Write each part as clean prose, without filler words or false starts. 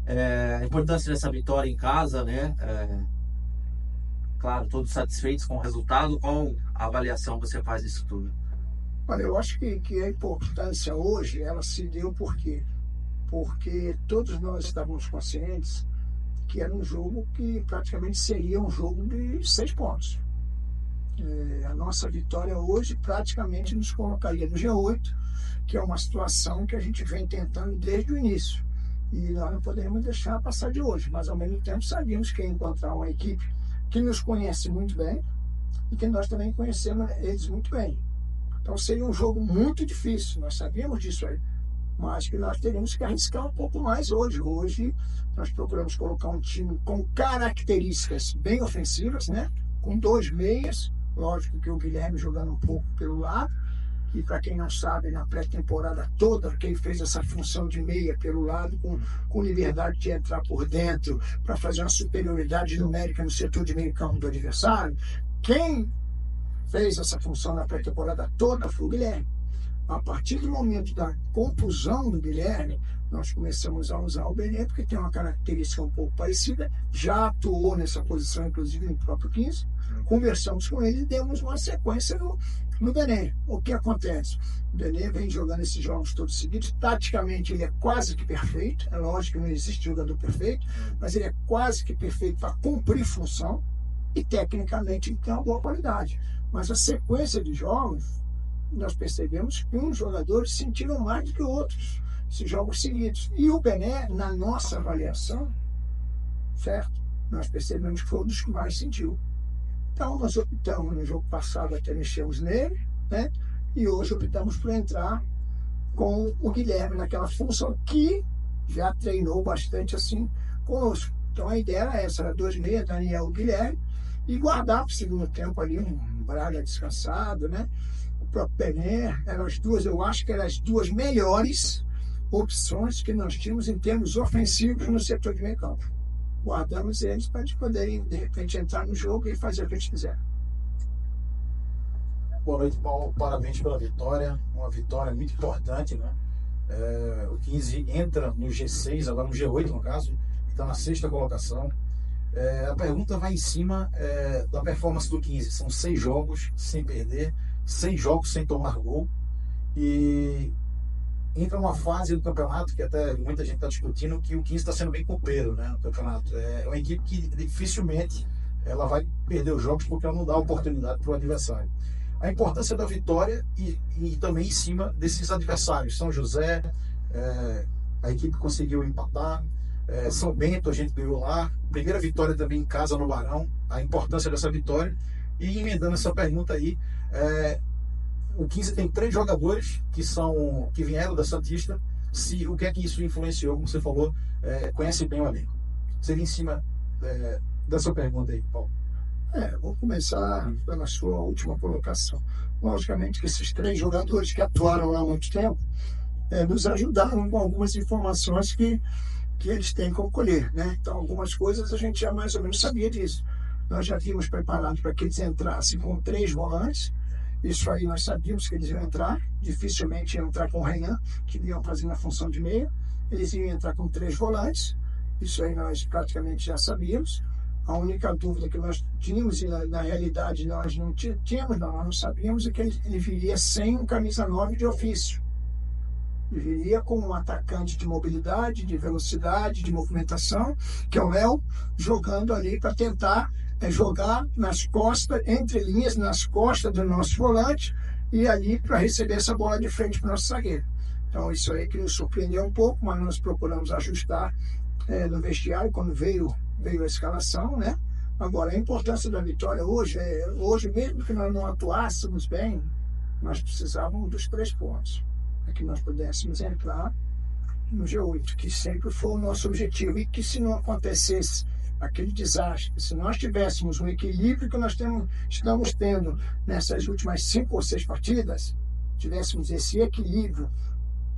A importância dessa vitória em casa, né? Claro, todos satisfeitos com o resultado. Qual a avaliação você faz disso tudo? Olha, eu acho que a importância hoje, ela se deu por quê? Porque todos nós estávamos conscientes que era um jogo que praticamente seria um jogo de 6 pontos. A nossa vitória hoje praticamente nos colocaria no G8, que é uma situação que a gente vem tentando desde o início. E nós não podemos deixar passar de hoje, mas ao mesmo tempo sabíamos que ia encontrar uma equipe que nos conhece muito bem e que nós também conhecemos eles muito bem. Então seria um jogo muito difícil, nós sabíamos disso aí, mas que nós teríamos que arriscar um pouco mais hoje. Hoje nós procuramos colocar um time com características bem ofensivas, né? Com 2 meias, lógico que o Guilherme jogando um pouco pelo lado, e para quem não sabe, na pré-temporada toda, quem fez essa função de meia pelo lado, com liberdade de entrar por dentro, para fazer uma superioridade numérica no setor de meio campo do adversário, quem fez essa função na pré-temporada toda foi o Guilherme. A partir do momento da contusão do Guilherme, nós começamos a usar o Bené, porque tem uma característica um pouco parecida, já atuou nessa posição, inclusive no próprio 15, conversamos com ele e demos uma sequência no Bené. O que acontece? O Bené vem jogando esses jogos todos seguidos, taticamente ele é quase que perfeito, é lógico que não existe jogador perfeito, mas ele é quase que perfeito para cumprir função, e tecnicamente ele tem uma boa qualidade. Mas a sequência de jogos, nós percebemos que uns jogadores sentiram mais do que outros, esses jogos seguidos. E o Bené, na nossa avaliação, certo? Nós percebemos que foi um dos que mais sentiu. Então, nós optamos no jogo passado, até mexemos nele, né? E hoje optamos por entrar com o Guilherme naquela função que já treinou bastante assim conosco. Então, a ideia era essa, era 2 meias, Daniel e Guilherme, e guardar para o segundo tempo ali um Braga descansado, né? O próprio Bené, eram as duas, eu acho que eram as duas melhores opções que nós tínhamos em termos ofensivos no setor de meio campo. Guardamos eles para eles poderem, de repente, entrar no jogo e fazer o que eles quiserem. Boa noite, Paulo. Parabéns pela vitória. Uma vitória muito importante, né? O 15 entra no G6, agora no G8, no caso, está na 6ª colocação. A pergunta vai em cima da performance do 15. São 6 jogos sem perder, 6 jogos sem tomar gol. E entra uma fase do campeonato que até muita gente está discutindo que o 15 está sendo bem copeiro, né, no campeonato. É uma equipe que dificilmente ela vai perder os jogos porque ela não dá oportunidade para o adversário. A importância da vitória e também em cima desses adversários. São José, a equipe conseguiu empatar. São Bento, a gente ganhou lá. Primeira vitória também em casa no Barão. A importância dessa vitória. E emendando essa pergunta aí, o 15 tem 3 jogadores que vieram da Santista. O que é que isso influenciou? Como você falou, conhece bem o elenco. Seria em cima dessa pergunta aí, Paulo. Vou começar pela sua última colocação. Logicamente que esses 3 jogadores que atuaram lá há muito tempo nos ajudaram com algumas informações que eles têm como colher, né? Então, algumas coisas a gente já mais ou menos sabia disso. Nós já tínhamos preparado para que eles entrassem com 3 volantes. Isso aí nós sabíamos que eles iam entrar. Dificilmente iam entrar com o Renan, que iam fazer na função de meia. Eles iam entrar com 3 volantes. Isso aí nós praticamente já sabíamos. A única dúvida que nós tínhamos, e na realidade nós não tínhamos, nós não sabíamos, é que ele viria sem um camisa 9 de ofício. Ele viria como um atacante de mobilidade, de velocidade, de movimentação, que é o Léo, jogando ali para tentar jogar nas costas, entre linhas, nas costas do nosso volante, e ali para receber essa bola de frente para o nosso zagueiro. Então, isso aí que nos surpreendeu um pouco, mas nós procuramos ajustar no vestiário quando veio a escalação, né? Agora, a importância da vitória hoje, mesmo que nós não atuássemos bem, nós precisávamos dos 3 pontos, para que nós pudéssemos entrar no G8, que sempre foi o nosso objetivo, e que se não acontecesse aquele desastre, se nós tivéssemos um equilíbrio que nós estamos tendo nessas últimas 5 ou 6 partidas, tivéssemos esse equilíbrio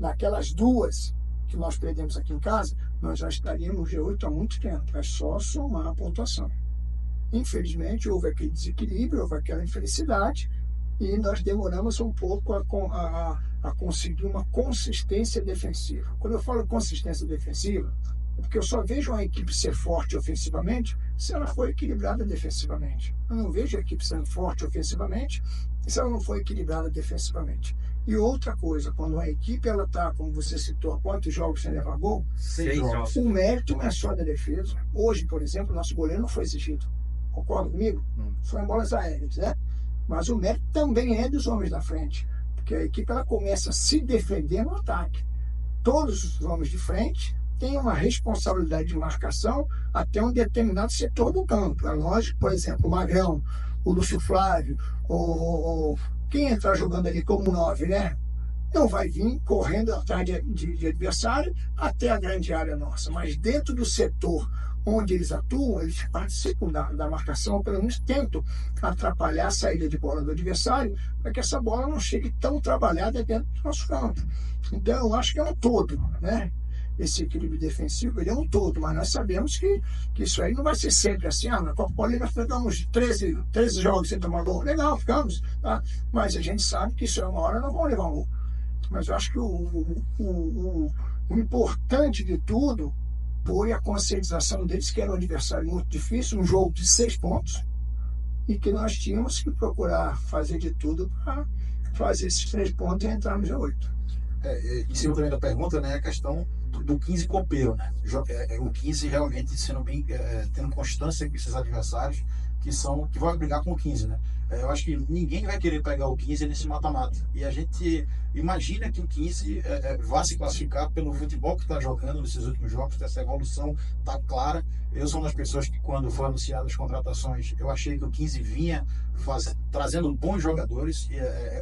naquelas 2 que nós perdemos aqui em casa, nós já estaríamos no G8 há muito tempo. É só somar a pontuação. Infelizmente, houve aquele desequilíbrio, houve aquela infelicidade, e nós demoramos um pouco a conseguir uma consistência defensiva. Quando eu falo consistência defensiva, Porque eu só vejo uma equipe ser forte ofensivamente se ela for equilibrada defensivamente. Eu não vejo a equipe sendo forte ofensivamente se ela não for equilibrada defensivamente. E outra coisa, quando a equipe ela está, como você citou, há quantos jogos sem levar gol, 6 jogos. o mérito não é só da defesa. Hoje, por exemplo, nosso goleiro não foi exigido. Concorda comigo? Foi em bolas aéreas, né? Mas o mérito também é dos homens da frente. Porque a equipe ela começa a se defender no ataque. Todos os homens de frente têm uma responsabilidade de marcação até um determinado setor do campo. É lógico, por exemplo, o Magrão, o Lúcio Flávio, quem entrar jogando ali como 9, né? Não vai vir correndo atrás de adversário até a grande área nossa. Mas dentro do setor onde eles atuam, eles participam da marcação, ou pelo menos tentam atrapalhar a saída de bola do adversário, para que essa bola não chegue tão trabalhada dentro do nosso campo. Então, eu acho que é um todo, né? Esse equilíbrio defensivo, ele é um todo, mas nós sabemos que isso aí não vai ser sempre assim. Na Copa Paulista nós ficamos 13 jogos sem tomar gol. Legal, ficamos, tá? Mas a gente sabe que isso é uma hora não vão levar um gol. Mas eu acho que o importante de tudo foi a conscientização deles que era um adversário muito difícil, um jogo de 6 pontos, e que nós tínhamos que procurar fazer de tudo para fazer esses 3 pontos e entrar no G8. Em cima também da pergunta, né, a questão do 15 copeiro, né? O 15 realmente sendo bem, tendo constância com esses adversários que vão brigar com o 15, né? Eu acho que ninguém vai querer pegar o 15 nesse mata-mata. E a gente imagina que o 15 vá se classificar pelo futebol que está jogando nesses últimos jogos, essa evolução está clara. Eu sou uma das pessoas que, quando foram anunciadas as contratações, eu achei que o 15 vinha trazendo bons jogadores,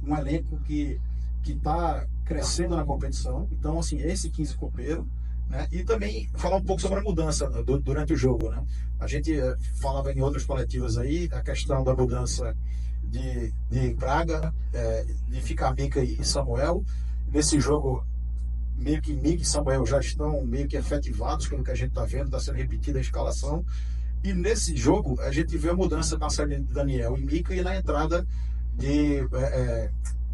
um elenco que está crescendo na competição. Então, assim, esse 15 copeiro, né? E também falar um pouco sobre a mudança durante o jogo, né? A gente falava em outras coletivas aí a questão da mudança de Braga, de ficar Mica e Samuel. Nesse jogo, meio que Mica e Samuel já estão meio que efetivados pelo que a gente está vendo, está sendo repetida a escalação. E nesse jogo a gente vê a mudança na saída de Daniel e Mica e na entrada de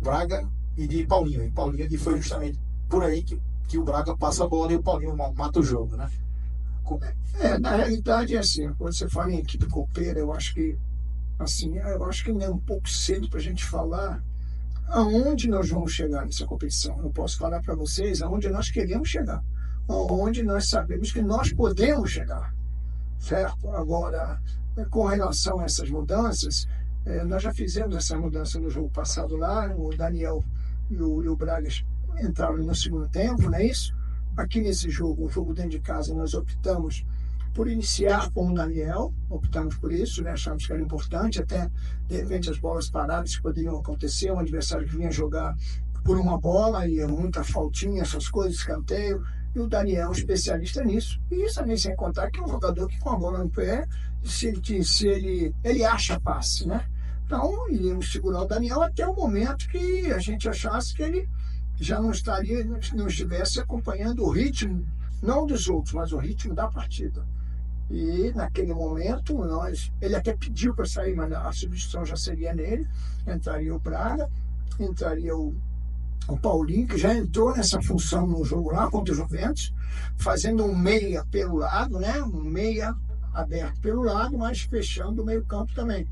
Braga e de Paulinho. E foi justamente por aí que o Braga passa a bola e o Paulinho mata o jogo, né? Na realidade é assim, quando você fala em equipe copeira, eu acho que ainda é um pouco cedo para a gente falar aonde nós vamos chegar nessa competição. Eu posso falar para vocês aonde nós queremos chegar, aonde nós sabemos que nós podemos chegar, certo? Agora, com relação a essas mudanças, nós já fizemos essa mudança no jogo passado lá, o Daniel e o Braga entraram no segundo tempo, não é isso? Aqui nesse jogo, um jogo dentro de casa, nós optamos por iniciar com o Daniel, optamos por isso, né? Achamos que era importante, até de repente as bolas paradas que poderiam acontecer, um adversário que vinha jogar por uma bola e muita faltinha, essas coisas, escanteio, e o Daniel é um especialista nisso. E isso também sem contar que é um jogador que com a bola no pé, ele acha passe, né? Então, iríamos segurar o Daniel até o momento que a gente achasse que ele já não estivesse acompanhando o ritmo, não dos outros, mas o ritmo da partida. E naquele momento, ele até pediu para sair, mas a substituição já seria nele. Entraria o Braga, entraria o Paulinho, que já entrou nessa função no jogo lá contra o Juventus, fazendo um meia pelo lado, né? Um meia aberto pelo lado, mas fechando o meio campo também.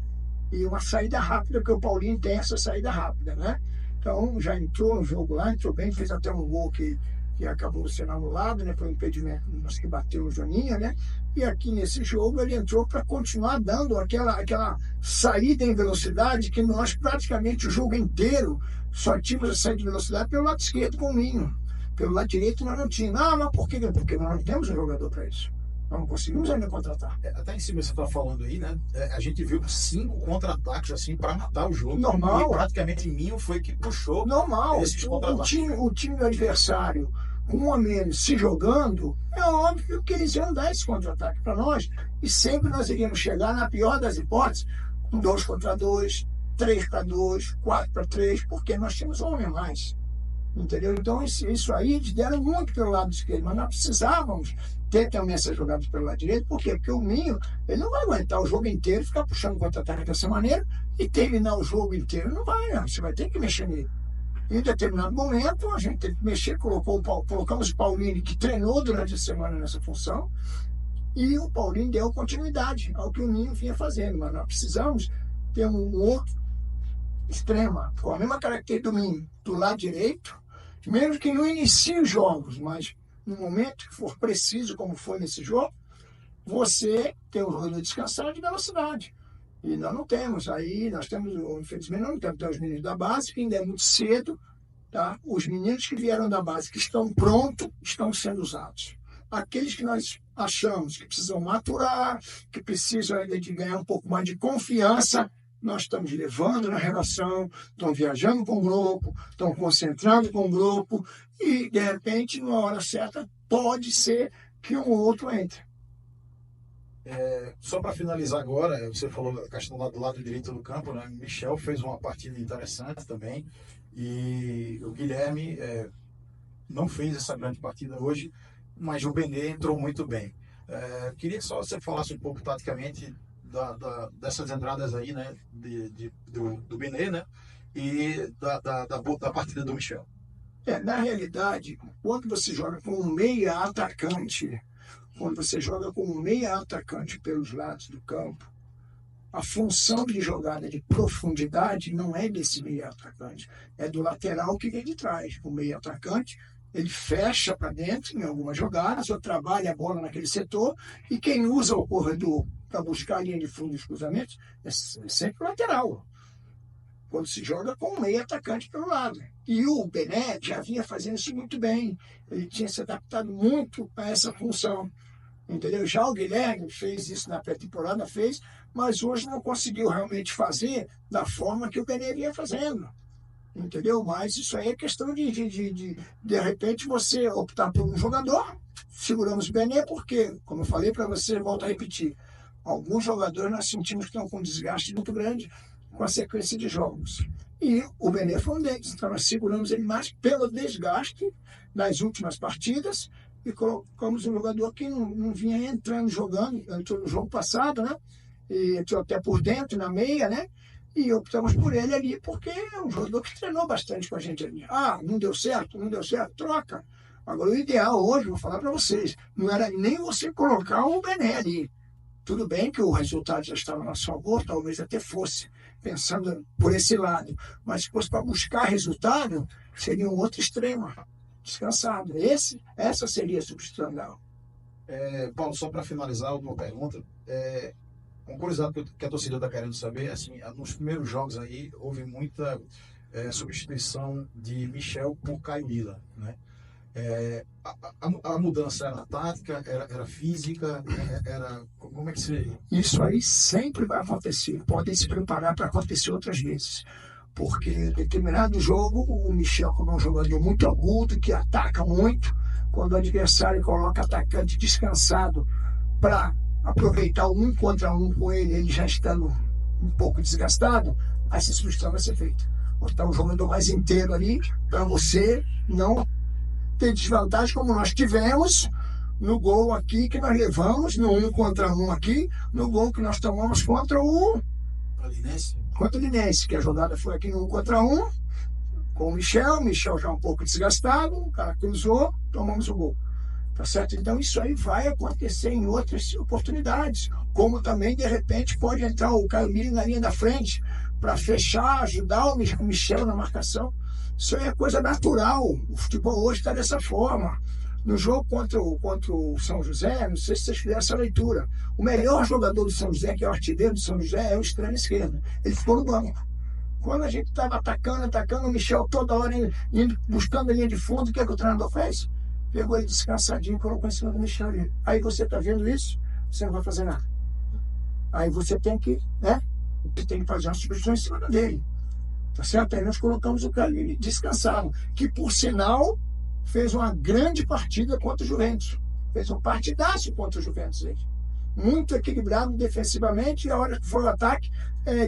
E uma saída rápida, porque o Paulinho tem essa saída rápida, né? Então, já entrou no jogo lá, entrou bem, fez até um gol que acabou sendo anulado, né? Foi um impedimento que bateu o Joninha, né? E aqui nesse jogo ele entrou para continuar dando aquela saída em velocidade que nós praticamente o jogo inteiro só tínhamos a saída de velocidade pelo lado esquerdo com o Minho. Pelo lado direito nós não tínhamos. Mas por quê? Porque nós não temos um jogador para isso. Nós não conseguimos ainda contratar. Até em cima você está falando aí, né? A gente viu 5 contra-ataques assim para matar o jogo. Normal. E praticamente Minho foi que puxou esses contra-ataques. O time do adversário, com um a menos se jogando, é óbvio que eles iam dar esse contra-ataque para nós. E sempre nós iríamos chegar, na pior das hipóteses, com 2 contra 2, 3 para 2, 4 para 3, porque nós tínhamos um homem a mais. Entendeu? Então, isso aí eles deram muito pelo lado esquerdo, mas nós precisávamos ter também essas jogadas pelo lado direito. Por quê? Porque o Minho, ele não vai aguentar o jogo inteiro, ficar puxando contra-ataque dessa maneira e terminar o jogo inteiro. Não vai, não. Você vai ter que mexer nele. Em determinado momento, a gente teve que mexer, colocamos o Paulinho, que treinou durante a semana nessa função, e o Paulinho deu continuidade ao que o Ninho vinha fazendo. Mas nós precisamos ter um outro extrema, com a mesma característica do Ninho, do lado direito, mesmo que não inicie os jogos, mas no momento que for preciso, como foi nesse jogo, você tem o jogador descansado de velocidade. E nós não temos. Aí nós temos, infelizmente, nós não temos. Tem os meninos da base, que ainda é muito cedo. Tá? Os meninos que vieram da base, que estão prontos, estão sendo usados. Aqueles que nós achamos que precisam maturar, que precisam ainda de ganhar um pouco mais de confiança, nós estamos levando na relação, estão viajando com o grupo, estão concentrando com o grupo, e, de repente, numa hora certa, pode ser que um ou outro entre. Só para finalizar agora, você falou da questão do lado direito do campo, né? Michel fez uma partida interessante também, e o Guilherme não fez essa grande partida hoje, mas o Bené entrou muito bem. Queria que só você falasse um pouco taticamente dessas entradas aí, né? Do Bené, né? E da partida do Michel. Na realidade, quando você joga com um meia atacante, pelos lados do campo, a função de jogada de profundidade não é desse meia atacante, é do lateral que vem de trás. O meia atacante, ele fecha para dentro em algumas jogadas, ou trabalha a bola naquele setor, e quem usa o corredor para buscar a linha de fundo dos cruzamentos é sempre o lateral, quando se joga com um meia atacante pelo lado. E o Bené já vinha fazendo isso muito bem, ele tinha se adaptado muito a essa função. Entendeu? Já o Guilherme fez isso na pré-temporada, mas hoje não conseguiu realmente fazer da forma que o Bené vinha fazendo. Entendeu? Mas isso aí é questão de repente, você optar por um jogador. Seguramos o Bené porque, como eu falei para você, volto a repetir, alguns jogadores nós sentimos que estão com um desgaste muito grande com a sequência de jogos. E o Bené foi um deles. Então nós seguramos ele mais pelo desgaste das últimas partidas, e colocamos um jogador que não vinha jogando, entrou no jogo passado, né? E entrou até por dentro, na meia, né? E optamos por ele ali, porque é um jogador que treinou bastante com a gente ali. Não deu certo, troca. Agora, o ideal hoje, vou falar para vocês, não era nem você colocar o Bené ali. Tudo bem que o resultado já estava a nosso favor, talvez até fosse, pensando por esse lado. Mas se fosse para buscar resultado, seria um outro extremo. Descansado. Essa seria a substituição. Paulo, só para finalizar, uma pergunta. Uma curiosidade que a torcida está querendo saber, assim, nos primeiros jogos aí, houve muita substituição de Michel por Caio Mila, né? A mudança era tática, era física, como é que você... Isso aí sempre vai acontecer. Podem se preparar para acontecer outras vezes. Porque em determinado jogo, o Michel, como é um jogador muito agudo, que ataca muito, quando o adversário coloca atacante descansado para aproveitar o 1 contra 1 com ele já estando um pouco desgastado, aí essa substituição vai ser feita. Botar um jogador mais inteiro ali, para você não ter desvantagem, como nós tivemos no gol aqui que nós levamos, no 1 contra 1 aqui, no gol que nós tomamos contra o Linense, que a jogada foi aqui no 1 contra 1, com o Michel já um pouco desgastado, o cara cruzou, tomamos o gol. Tá certo? Então isso aí vai acontecer em outras oportunidades, como também de repente pode entrar o Caio Mila na linha da frente para fechar, ajudar o Michel na marcação. Isso aí é coisa natural. O futebol hoje está dessa forma. No jogo contra o São José, não sei se vocês fizeram essa leitura, o melhor jogador do São José, que é o artilheiro do São José, é o extremo esquerdo. Ele ficou no banco. Quando a gente estava atacando, o Michel toda hora indo buscando a linha de fundo, o que é que o treinador fez? Pegou ele descansadinho e colocou em cima do Michel ali. Aí você está vendo isso, você não vai fazer nada. Aí você tem que fazer uma substituição em cima dele. Tá certo? Aí nós colocamos o cara ali descansado, que por sinal fez uma grande partida contra o Juventus. Fez um partidaço contra o Juventus. Muito equilibrado defensivamente, e a hora que foi o ataque,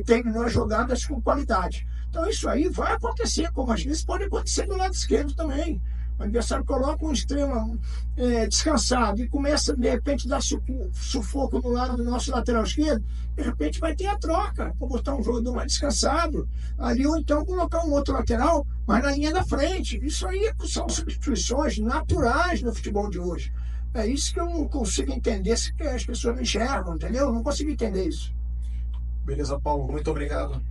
terminou as jogadas com qualidade. Então isso aí vai acontecer, como às vezes pode acontecer do lado esquerdo também. O adversário coloca um extremo descansado e começa, de repente, a dar sufoco no lado do nosso lateral esquerdo, de repente vai ter a troca para botar um jogador mais descansado ali, ou então colocar um outro lateral, mas na linha da frente. Isso aí são substituições naturais no futebol de hoje. É isso que eu não consigo entender, se as pessoas não enxergam, entendeu? Eu não consigo entender isso. Beleza, Paulo, muito obrigado.